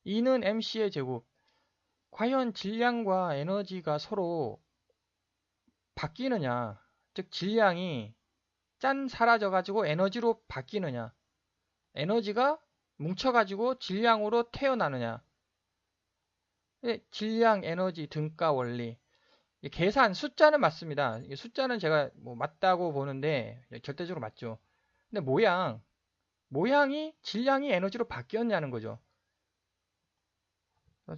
E는 mc의 제곱. 과연 질량과 에너지가 서로 바뀌느냐, 즉 질량이 짠 사라져가지고 에너지로 바뀌느냐, 에너지가 뭉쳐가지고 질량으로 태어나느냐. 질량, 에너지, 등가 원리. 계산, 숫자는 맞습니다. 숫자는 제가 뭐 맞다고 보는데 절대적으로 맞죠. 근데 모양이 질량이 에너지로 바뀌었냐는 거죠.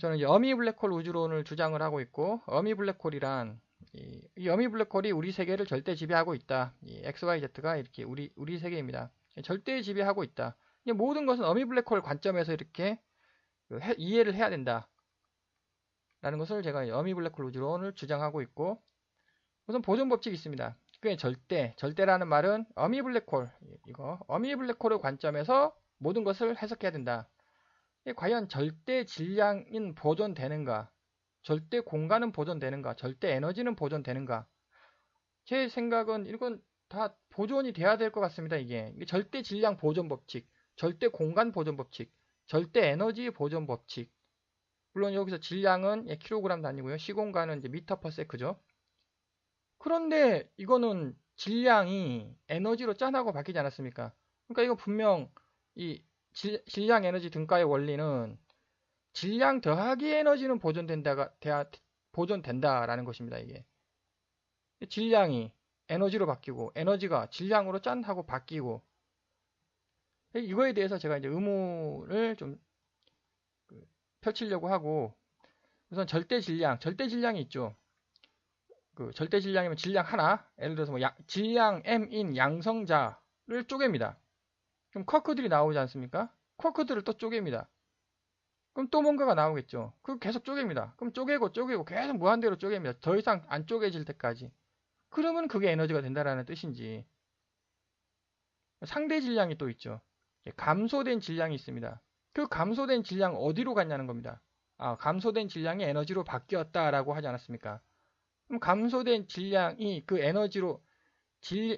저는 어미 블랙홀 우주론을 주장을 하고 있고, 어미 블랙홀이란 이 어미 블랙홀이 우리 세계를 절대 지배하고 있다. 이 XYZ가 이렇게 우리 세계입니다. 절대 지배하고 있다. 모든 것은 어미 블랙홀 관점에서 이렇게 이해를 해야 된다. 라는 것을 제가 어미 블랙홀 우주론을 주장하고 있고, 우선 보존 법칙이 있습니다. 그게 절대라는 말은 어미 블랙홀, 어미 블랙홀의 관점에서 모든 것을 해석해야 된다. 과연 절대 질량은 보존되는가? 절대 공간은 보존되는가? 절대 에너지는 보존되는가? 제 생각은 이건 다 보존이 돼야 될 것 같습니다. 이게 절대 질량 보존 법칙, 절대 공간 보존 법칙, 절대 에너지 보존 법칙. 물론 여기서 질량은 킬로그램 단위고요. 시공간은 이제 미터 퍼 세크죠. 그런데 이거는 질량이 에너지로 짠하고 바뀌지 않았습니까? 그러니까 이거 분명 이 질량 에너지 등가의 원리는 질량 더하기 에너지는 보존된다라는 것입니다. 이게 질량이 에너지로 바뀌고 에너지가 질량으로 짠 하고 바뀌고, 이거에 대해서 제가 이제 의문을 좀 펼치려고 하고, 우선 절대 질량이 있죠. 그 절대 질량이면 질량 하나, 예를 들어서 뭐 질량 m인 양성자를 쪼갭니다. 그럼 쿼크들이 나오지 않습니까? 쿼크들을 또 쪼갭니다. 그럼 또 뭔가가 나오겠죠. 그럼 계속 쪼갭니다. 그럼 쪼개고 계속 무한대로 쪼갭니다. 더 이상 안 쪼개질 때까지. 그러면 그게 에너지가 된다라는 뜻인지. 상대 질량이 또 있죠. 감소된 질량이 있습니다. 그 감소된 질량 어디로 갔냐는 겁니다. 감소된 질량이 에너지로 바뀌었다라고 하지 않았습니까? 그럼 감소된 질량이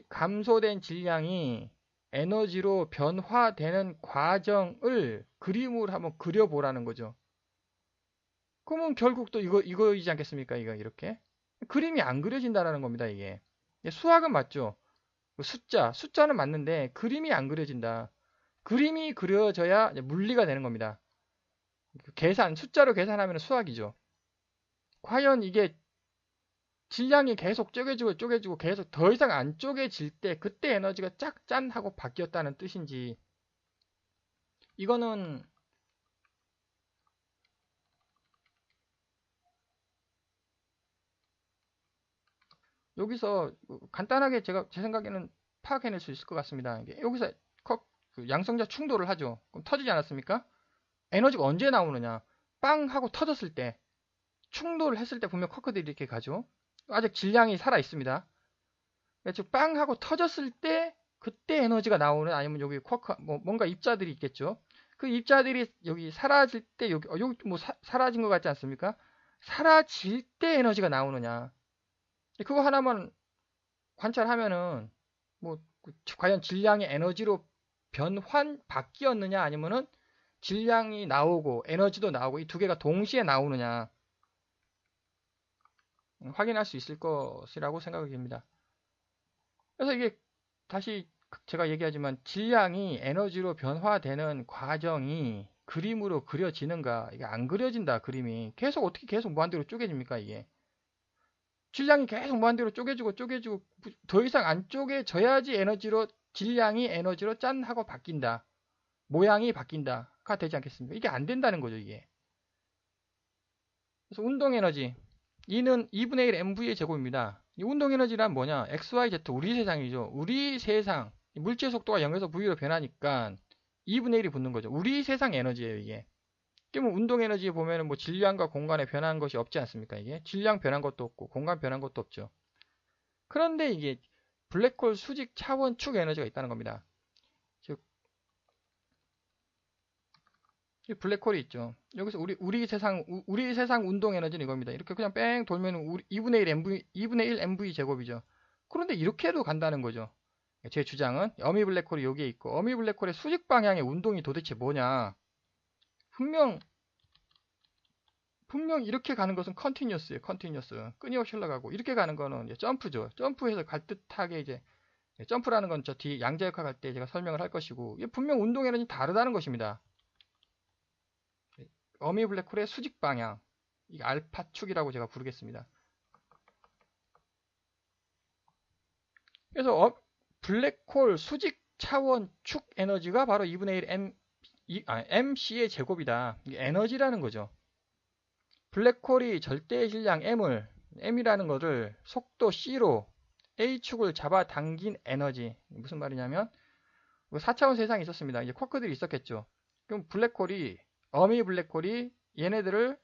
감소된 질량이 에너지로 변화되는 과정을 그림으로 한번 그려보라는 거죠. 그러면 결국 또 이거이지 않겠습니까? 이렇게. 그림이 안 그려진다라는 겁니다, 이게. 수학은 맞죠? 숫자는 맞는데 그림이 안 그려진다. 그림이 그려져야 물리가 되는 겁니다. 숫자로 계산하면 수학이죠. 과연 이게 질량이 계속 쪼개지고 계속 더 이상 안 쪼개질 때 그때 에너지가 짠 하고 바뀌었다는 뜻인지. 이거는 여기서 간단하게 제 생각에는 파악해낼 수 있을 것 같습니다. 여기서 그 양성자 충돌을 하죠. 그럼 터지지 않았습니까? 에너지가 언제 나오느냐? 빵 하고 터졌을 때, 충돌을 했을 때 분명 쿼크들이 이렇게 가죠. 아직 질량이 살아 있습니다. 즉 빵 하고 터졌을 때 그때 에너지가 나오는, 아니면 여기 쿼크 뭔가 입자들이 있겠죠. 그 입자들이 여기 사라질 때 여기 뭐 사라진 것 같지 않습니까? 사라질 때 에너지가 나오느냐? 그거 하나만 관찰하면은 뭐 과연 질량이 에너지로 바뀌었느냐, 아니면은 질량이 나오고 에너지도 나오고 이 두 개가 동시에 나오느냐 확인할 수 있을 것이라고 생각이 됩니다. 그래서 이게 다시 제가 얘기하지만 질량이 에너지로 변화되는 과정이 그림으로 그려지는가? 이게 안 그려진다. 그림이 어떻게 계속 무한대로 쪼개집니까? 이게 질량이 계속 무한대로 쪼개지고 더 이상 안 쪼개져야지 질량이 에너지로 짠 하고 바뀐다. 모양이 바뀐다가 되지 않겠습니까? 이게 안 된다는 거죠, 이게. 그래서 운동 에너지 E는 2분의 1 mv의 제곱입니다. 이 운동 에너지란 뭐냐? XYZ 우리 세상이죠. 우리 세상 물질 속도가 0에서 V로 변하니까 2분의 1이 붙는 거죠. 우리 세상 에너지예요, 이게. 그러면 운동 에너지에 보면은 뭐 질량과 공간에 변한 것이 없지 않습니까? 이게 질량 변한 것도 없고 공간 변한 것도 없죠. 그런데 이게 블랙홀 수직 차원축 에너지가 있다는 겁니다. 즉 블랙홀이 있죠. 여기서 우리 세상 운동 에너지는 이겁니다. 이렇게 그냥 뺑 돌면 2분의 1 mv 제곱이죠. 그런데 이렇게도 간다는 거죠. 제 주장은 어미 블랙홀이 여기에 있고, 어미 블랙홀의 수직 방향의 운동이 도대체 뭐냐? 분명 분명 이렇게 가는 것은 컨티뉴어스예요. 컨티뉴어스. 끊임없이 흘러가고 이렇게 가는 거는 이제 점프죠. 점프해서 갈 듯하게 이제 점프라는 건 저 뒤 양자역학 할 때 제가 설명을 할 것이고 이게 분명 운동 에너지 다르다는 것입니다. 어미 블랙홀의 수직 방향, 이 알파축이라고 제가 부르겠습니다. 그래서 블랙홀 수직 차원 축 에너지가 바로 2분의 1 mc의 제곱이다. 이게 에너지라는 거죠. 블랙홀이 절대의 질량 m이라는 것을 속도 c로 a축을 잡아당긴 에너지. 무슨 말이냐면 4차원 세상이 있었습니다. 이제 쿼크들이 있었겠죠. 그럼 어미 블랙홀이 얘네들을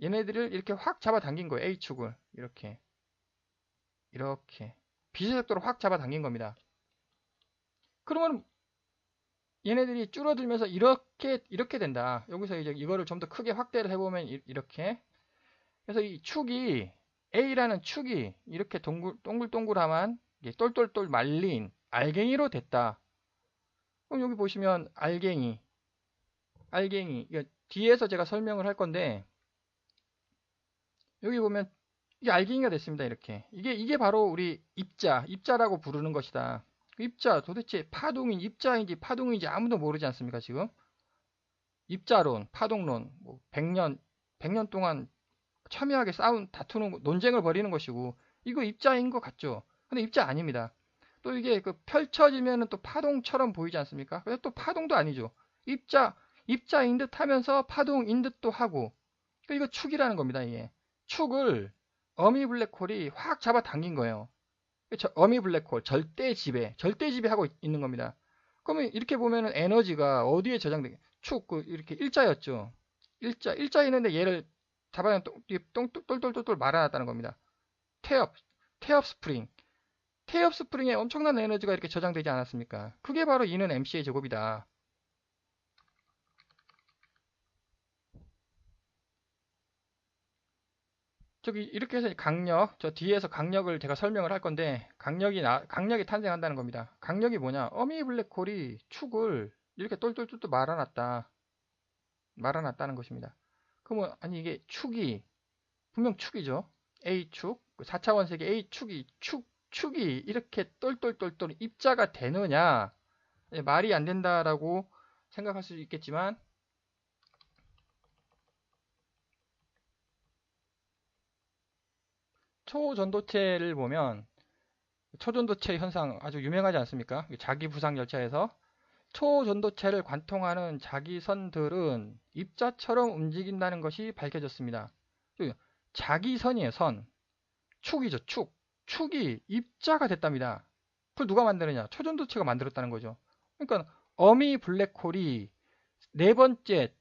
이렇게 확 잡아당긴 거예요. a축을 이렇게 빛의 속도로 확 잡아당긴 겁니다. 그러면 얘네들이 줄어들면서 이렇게 된다. 여기서 이제 이거를 좀 더 크게 확대를 해보면 이렇게. 그래서 이 축이 A라는 축이 이렇게 동글동글하만 똘똘똘 말린 알갱이로 됐다. 그럼 여기 보시면 알갱이 뒤에서 제가 설명을 할 건데 여기 보면 이게 알갱이가 됐습니다. 이렇게 이게 바로 우리 입자라고 부르는 것이다. 입자 도대체 입자인지 파동인지 아무도 모르지 않습니까? 지금 입자론, 파동론 100년 동안 첨예하게 다투는 논쟁을 벌이는 것이고 이거 입자인 것 같죠? 근데 입자 아닙니다. 또 이게 펼쳐지면은 또 파동처럼 보이지 않습니까? 근데 또 파동도 아니죠. 입자인 듯 하면서 파동인 듯도 하고 이거 축이라는 겁니다. 이게 축을 어미 블랙홀이 확 잡아당긴 거예요. 어미 블랙홀 절대 지배하고 있는 겁니다. 그러면 이렇게 보면은 에너지가 어디에 저장되게 이렇게 일자였죠. 일자 있는데 얘를 잡아내 똘똘똘똘 말아놨다는 겁니다. 태엽 스프링에 엄청난 에너지가 이렇게 저장되지 않았습니까? 그게 바로 E는 mc의 제곱이다. 저기 이렇게 해서 저 뒤에서 강력을 제가 설명을 할 건데 강력이 탄생한다는 겁니다. 강력이 뭐냐? 어미 블랙홀이 축을 이렇게 똘똘똘똘 말아놨다는 것입니다. 그러면 아니 이게 분명 축이죠. A축, 4차원 세계 축이 이렇게 똘똘똘똘 입자가 되느냐? 말이 안 된다라고 생각할 수 있겠지만 초전도체를 보면 초전도체 현상 아주 유명하지 않습니까? 자기 부상 열차에서 초전도체를 관통하는 자기선들은 입자처럼 움직인다는 것이 밝혀졌습니다. 자기선이에요, 선. 축이죠, 축이 입자가 됐답니다. 그걸 누가 만드느냐? 초전도체가 만들었다는 거죠. 그러니까 어미 블랙홀이 네 번째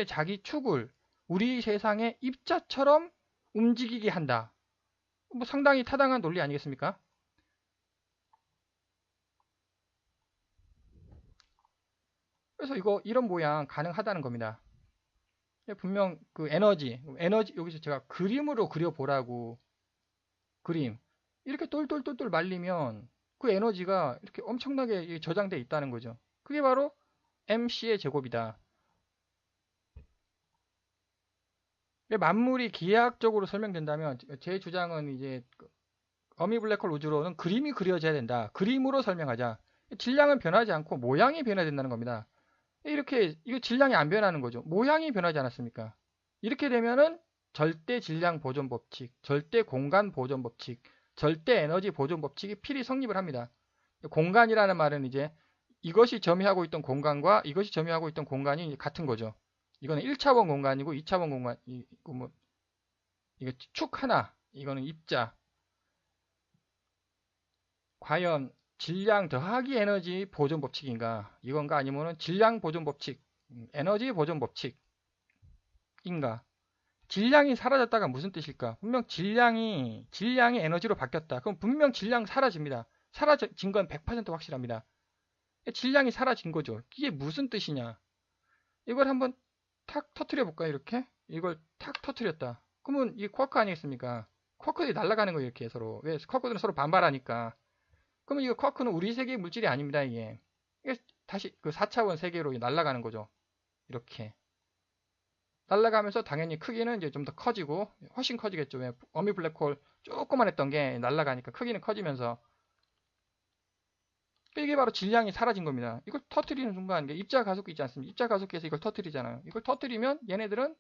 자기 축을 우리 세상의 입자처럼 움직이게 한다. 상당히 타당한 논리 아니겠습니까? 그래서 이런 모양 가능하다는 겁니다. 분명 그 에너지 여기서 제가 그림으로 그려보라고 그림 이렇게 똘똘똘똘 말리면 그 에너지가 이렇게 엄청나게 저장돼 있다는 거죠. 그게 바로 mc의 제곱이다. 만물이 기하학적으로 설명된다면 제 주장은 이제 어미 블랙홀 우주로는 그림이 그려져야 된다. 그림으로 설명하자. 질량은 변하지 않고 모양이 변화된다는 겁니다. 이거 질량이 안 변하는 거죠. 모양이 변하지 않았습니까? 이렇게 되면은 절대 질량 보존 법칙, 절대 공간 보존 법칙, 절대 에너지 보존 법칙이 필히 성립을 합니다. 공간이라는 말은 이제 이것이 점유하고 있던 공간과 이것이 점유하고 있던 공간이 같은 거죠. 이거는 1차원 공간이고 2차원 공간, 이거 축 하나, 이거는 입자. 과연 질량 더하기 에너지 보존 법칙인가? 이건가? 아니면은 질량 보존 법칙, 에너지 보존 법칙인가? 질량이 사라졌다가 무슨 뜻일까? 분명 질량이 에너지로 바뀌었다. 그럼 분명 질량 사라집니다. 사라진 건 100% 확실합니다. 질량이 사라진 거죠. 이게 무슨 뜻이냐? 이걸 한번 탁 터트려 볼까요? 이렇게 이걸 탁 터트렸다. 그러면 이게 쿼크 아니겠습니까? 쿼크들이 날아가는 거예요. 이렇게 서로. 왜? 쿼크들은 서로 반발하니까. 그러면 이거 쿼크는 우리 세계의 물질이 아닙니다. 이게. 다시 그 4차원 세계로 날아가는 거죠. 이렇게. 날아가면서 당연히 크기는 이제 좀 더 커지고 훨씬 커지겠죠. 왜 어미 블랙홀 조그만 했던 게 날아가니까 크기는 커지면서 이게 바로 질량이 사라진 겁니다. 이걸 터트리는 순간 입자 가속기 있지 않습니까? 입자 가속기에서 이걸 터트리잖아요. 이걸 터트리면 얘네들은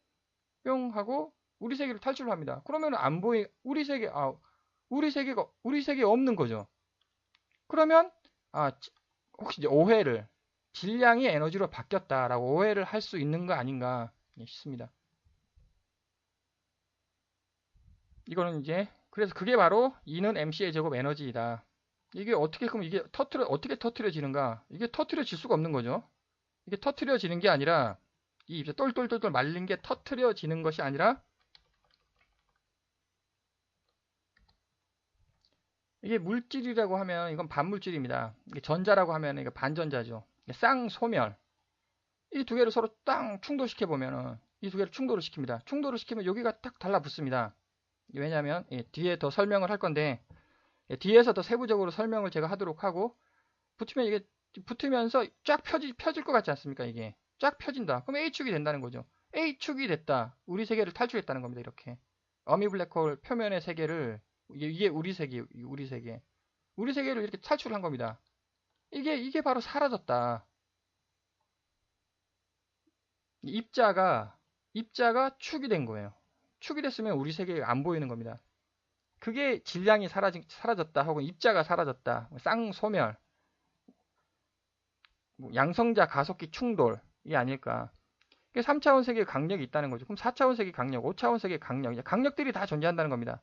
뿅 하고 우리 세계를 탈출합니다. 그러면 안 보이 우리 세계가 없는 거죠. 그러면 혹시 이제 오해를 질량이 에너지로 바뀌었다라고 오해를 할 수 있는 거 아닌가 싶습니다. 이거는 이제 그래서 그게 바로 E는 mc의 제곱 에너지이다. 이게 어떻게 그럼 이게 어떻게 터트려지는가? 이게 터트려질 수가 없는 거죠. 이게 터트려지는 게 아니라 이 이제 똘똘똘똘 말린 게 터트려지는 것이 아니라 이게 물질이라고 하면 이건 반물질입니다. 이게 전자라고 하면 이거 반전자죠. 쌍소멸. 이 두 개를 서로 땅 충돌시켜 보면은 이 두 개를 충돌을 시킵니다. 충돌을 시키면 여기가 딱 달라붙습니다. 왜냐하면 뒤에 더 설명을 할 건데 뒤에서 더 세부적으로 설명을 제가 하도록 하고 붙으면 이게 붙으면서 쫙 펴질 것 같지 않습니까? 이게 쫙 펴진다. 그럼 A축이 된다는 거죠. A축이 됐다. 우리 세계를 탈출했다는 겁니다. 이렇게 어미 블랙홀 표면의 세계를 이게 우리 세계, 우리 세계를 이렇게 탈출한 겁니다. 이게 바로 사라졌다. 입자가 축이 된 거예요. 축이 됐으면 우리 세계가 안 보이는 겁니다. 그게 질량이 사라졌다 혹은 입자가 사라졌다. 쌍소멸, 양성자 가속기 충돌이 아닐까. 3차원 세계의 강력이 있다는 거죠. 그럼 4차원 세계 강력, 5차원 세계 강력, 강력들이 다 존재한다는 겁니다.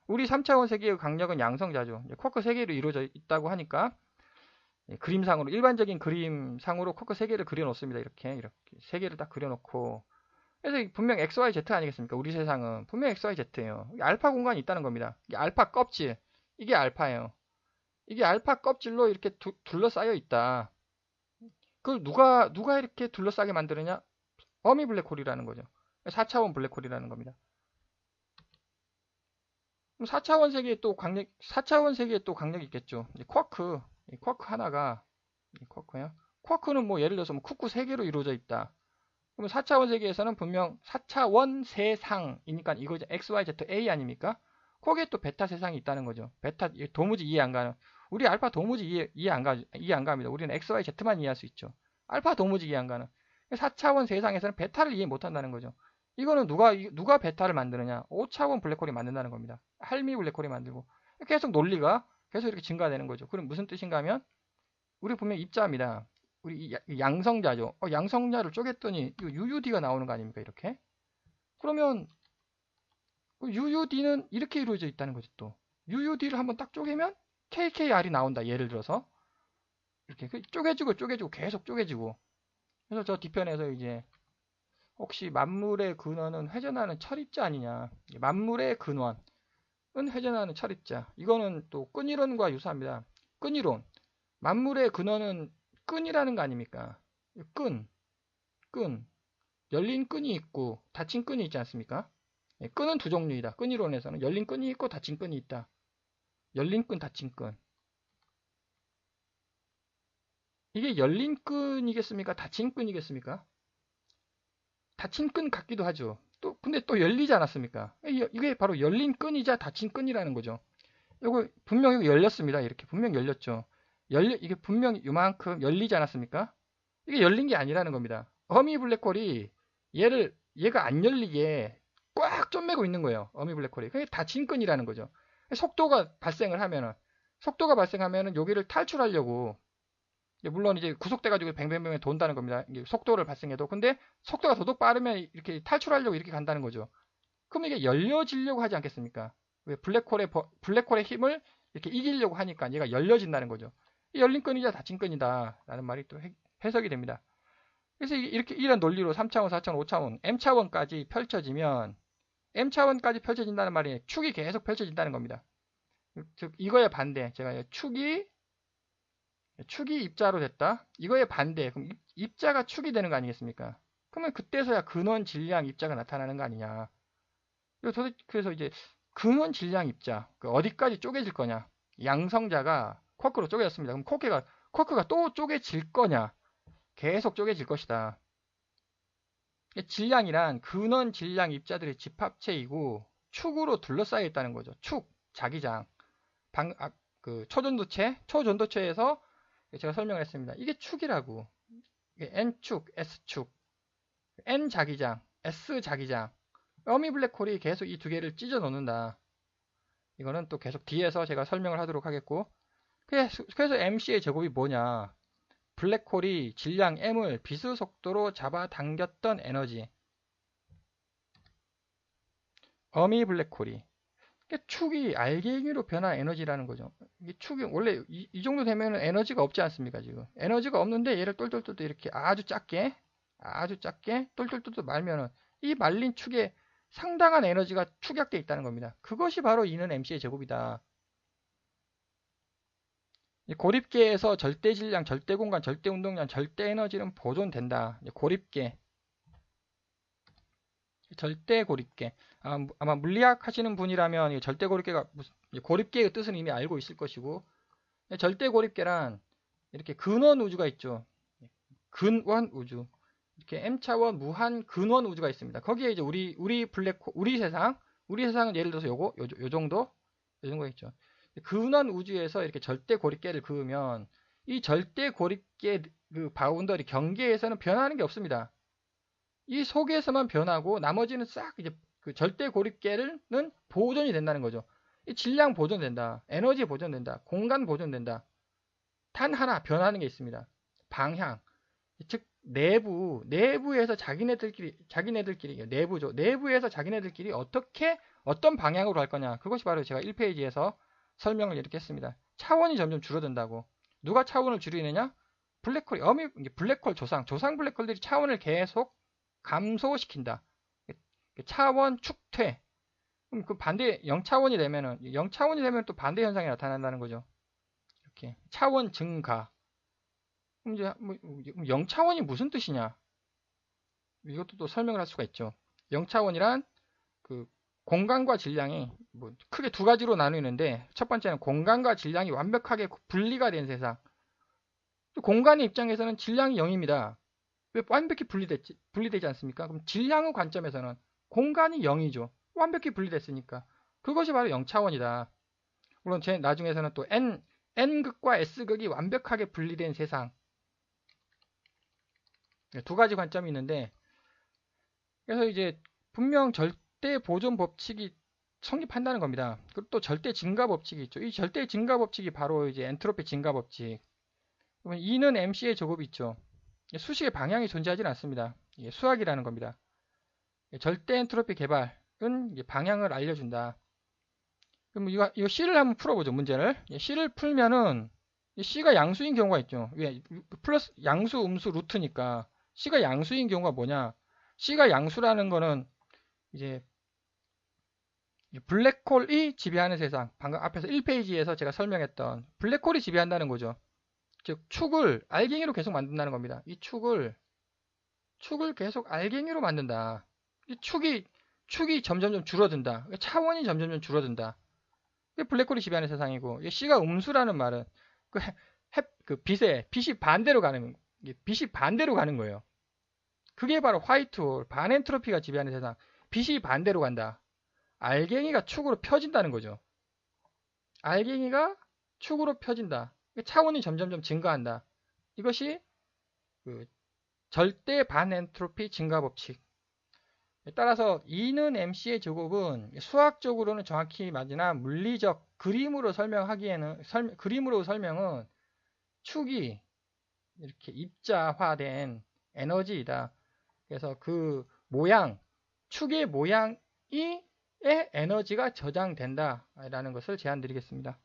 우리 3차원 세계의 강력은 양성자죠. 쿼크 3개로 이루어져 있다고 하니까 그림상으로 일반적인 그림상으로 쿼크 3개를 그려놓습니다. 이렇게 3개를 딱 그려놓고 그래서 분명 XYZ 아니겠습니까? 우리 세상은 분명 XYZ예요. 알파 공간이 있다는 겁니다. 이게 알파 껍질, 이게 알파예요. 이게 알파 껍질로 이렇게 둘러싸여 있다. 그걸 누가 이렇게 둘러싸게 만드느냐? 어미 블랙홀이라는 거죠. 4차원 블랙홀이라는 겁니다. 그럼 4차원 세계에 또 강력이 있겠죠. 쿼크 하나가, 쿼크요? 쿼크는 뭐 예를 들어서 뭐 쿠쿠 3개로 이루어져 있다. 그러면 4차원 세계에서는 분명 4차원 세상이니까 이거 XYZ 아닙니까? 거기에 또 베타 세상이 있다는 거죠. 베타 도무지 이해 안 가는. 우리 알파 도무지 이해 안 갑니다. 우리는 XYZ만 이해할 수 있죠. 알파 도무지 이해 안 가는. 4차원 세상에서는 베타를 이해 못 한다는 거죠. 이거는 누가 베타를 만드느냐? 5차원 블랙홀이 만든다는 겁니다. 할미 블랙홀이 만들고 계속 논리가 계속 이렇게 증가되는 거죠. 그럼 무슨 뜻인가 하면 우리 분명 입자입니다. 우리 양성자죠. 양성자를 쪼갰더니 UUD가 나오는 거 아닙니까? 이렇게. 그러면 UUD는 이렇게 이루어져 있다는 거죠. 또 UUD를 한번 딱 쪼개면 KKR이 나온다. 예를 들어서 이렇게 쪼개지고 계속 쪼개지고. 그래서 저 뒤편에서 이제 혹시 만물의 근원은 회전하는 철입자 아니냐? 만물의 근원은 회전하는 철입자. 이거는 또 끈이론과 유사합니다. 끈이론. 만물의 근원은 끈이라는 거 아닙니까? 끈. 열린 끈이 있고 닫힌 끈이 있지 않습니까? 끈은 두 종류이다. 끈이론에서는 열린 끈이 있고 닫힌 끈이 있다. 열린 끈, 닫힌 끈. 이게 열린 끈이겠습니까? 닫힌 끈이겠습니까? 닫힌 끈 같기도 하죠. 근데 또 열리지 않았습니까? 이게 바로 열린 끈이자 닫힌 끈이라는 거죠. 이거 분명히 열렸습니다. 이렇게 분명 열렸죠. 이게 분명 이만큼 열리지 않았습니까? 이게 열린 게 아니라는 겁니다. 어미 블랙홀이 얘가 안 열리게 꽉 좀매고 있는 거예요. 어미 블랙홀이. 그게 닫힌 끈이라는 거죠. 속도가 발생하면은 여기를 탈출하려고 물론 이제 구속돼가지고 뱅뱅뱅 돈다는 겁니다. 속도를 발생해도. 근데 속도가 더욱 빠르면 이렇게 탈출하려고 이렇게 간다는 거죠. 그럼 이게 열려지려고 하지 않겠습니까? 왜 블랙홀의 힘을 이렇게 이기려고 하니까 얘가 열려진다는 거죠. 열린 끈이자 닫힌 끈이다. 라는 말이 또 해석이 됩니다. 그래서 이런 논리로 3차원, 4차원, 5차원, M차원까지 펼쳐지면 M차원까지 펼쳐진다는 말이 축이 계속 펼쳐진다는 겁니다. 즉 이거에 반대. 제가 축이 입자로 됐다. 이거에 반대. 그럼 입자가 축이 되는 거 아니겠습니까? 그러면 그때서야 근원 질량 입자가 나타나는 거 아니냐. 그래서 이제 근원 질량 입자 어디까지 쪼개질 거냐. 양성자가 쿼크로 쪼개졌습니다. 그럼 쿼크가 또 쪼개질 거냐. 계속 쪼개질 것이다. 질량이란 근원 질량 입자들의 집합체이고 축으로 둘러싸여 있다는 거죠. 축, 자기장. 그 초전도체에서 제가 설명을 했습니다. 이게 축이라고. N축, S축, N 자기장, S 자기장. 어미 블랙홀이 계속 이 두 개를 찢어 놓는다. 이거는 또 계속 뒤에서 제가 설명을 하도록 하겠고. 그래서 MC의 제곱이 뭐냐? 블랙홀이 질량 M을 비수 속도로 잡아당겼던 에너지. 어미 블랙홀이. 축이 알갱이로 변한 에너지라는 거죠. 이게 축이 원래 이 정도 되면 에너지가 없지 않습니까? 지금 에너지가 없는데 얘를 똘똘똘 이렇게 아주 작게 똘똘똘 말면은 이 말린 축에 상당한 에너지가 축약되어 있다는 겁니다. 그것이 바로 E는 MC의 제곱이다. 고립계에서 절대 질량, 절대 공간, 절대 운동량, 절대 에너지는 보존된다. 고립계, 절대 고립계. 아마 물리학 하시는 분이라면 절대 고립계가 고립계의 뜻은 이미 알고 있을 것이고, 절대 고립계란 이렇게 근원 우주가 있죠. 근원 우주. 이렇게 M차원 무한 근원 우주가 있습니다. 거기에 이제 우리 세상은 예를 들어서 요 정도가 있죠. 근원 우주에서 이렇게 절대 고립계를 그으면 이 절대 고립계 그 바운더리 경계에서는 변하는 게 없습니다. 이 속에서만 변하고 나머지는 싹 이제 그 절대 고립계는 보존이 된다는 거죠. 이 질량 보존된다. 에너지 보존된다. 공간 보존된다. 단 하나 변하는 게 있습니다. 방향. 즉 내부에서 자기네들끼리 내부죠. 내부에서 자기네들끼리 어떤 방향으로 갈 거냐. 그것이 바로 제가 1페이지에서 설명을 이렇게 했습니다. 차원이 점점 줄어든다고. 누가 차원을 줄이느냐? 블랙홀 조상 블랙홀들이 차원을 계속 감소시킨다. 차원 축퇴. 그럼 그 반대 0차원이 되면 또 반대 현상이 나타난다는 거죠. 이렇게 차원 증가. 그럼 이제 0차원이 무슨 뜻이냐? 이것도 또 설명을 할 수가 있죠. 0차원이란 그 공간과 질량이 크게 두 가지로 나누는데 첫 번째는 공간과 질량이 완벽하게 분리가 된 세상. 공간의 입장에서는 질량이 0입니다. 왜 완벽히 분리되지 않습니까? 그럼 질량의 관점에서는 공간이 0이죠. 완벽히 분리됐으니까. 그것이 바로 0차원이다. 물론 제 나중에서는 또 N극과 S극이 완벽하게 분리된 세상. 두 가지 관점이 있는데, 그래서 이제 분명 절대 보존 법칙이 성립한다는 겁니다. 그리고 또 절대 증가 법칙이 있죠. 이 절대 증가 법칙이 바로 이제 엔트로피 증가 법칙. 그러면 E는 MC의 제곱이 있죠. 수식의 방향이 존재하지는 않습니다. 이게 수학이라는 겁니다. 절대 엔트로피 개발은 방향을 알려준다. 그럼 이거 C를 한번 풀어보죠. 문제를. C를 풀면은 C가 양수인 경우가 있죠. 왜? 플러스 양수, 음수, 루트니까. C가 양수인 경우가 뭐냐? C가 양수라는 거는 이제 블랙홀이 지배하는 세상. 방금 앞에서 1페이지에서 제가 설명했던 블랙홀이 지배한다는 거죠. 즉 축을 알갱이로 계속 만든다는 겁니다. 이 축을 계속 알갱이로 만든다. 이 축이 점점점 줄어든다. 차원이 점점점 줄어든다. 이게 블랙홀이 지배하는 세상이고, C가 음수라는 말은 빛이 반대로 가는 거예요. 그게 바로 화이트홀, 반엔트로피가 지배하는 세상. 빛이 반대로 간다. 알갱이가 축으로 펴진다는 거죠. 알갱이가 축으로 펴진다. 차원이 점점점 증가한다. 이것이 그 절대 반엔트로피 증가 법칙. 따라서 E는 MC의 제곱은 수학적으로는 정확히 맞으나 물리적 그림으로 설명은 축이 이렇게 입자화된 에너지이다. 그래서 그 축의 모양이 에너지가 저장된다라는 것을 제안드리겠습니다.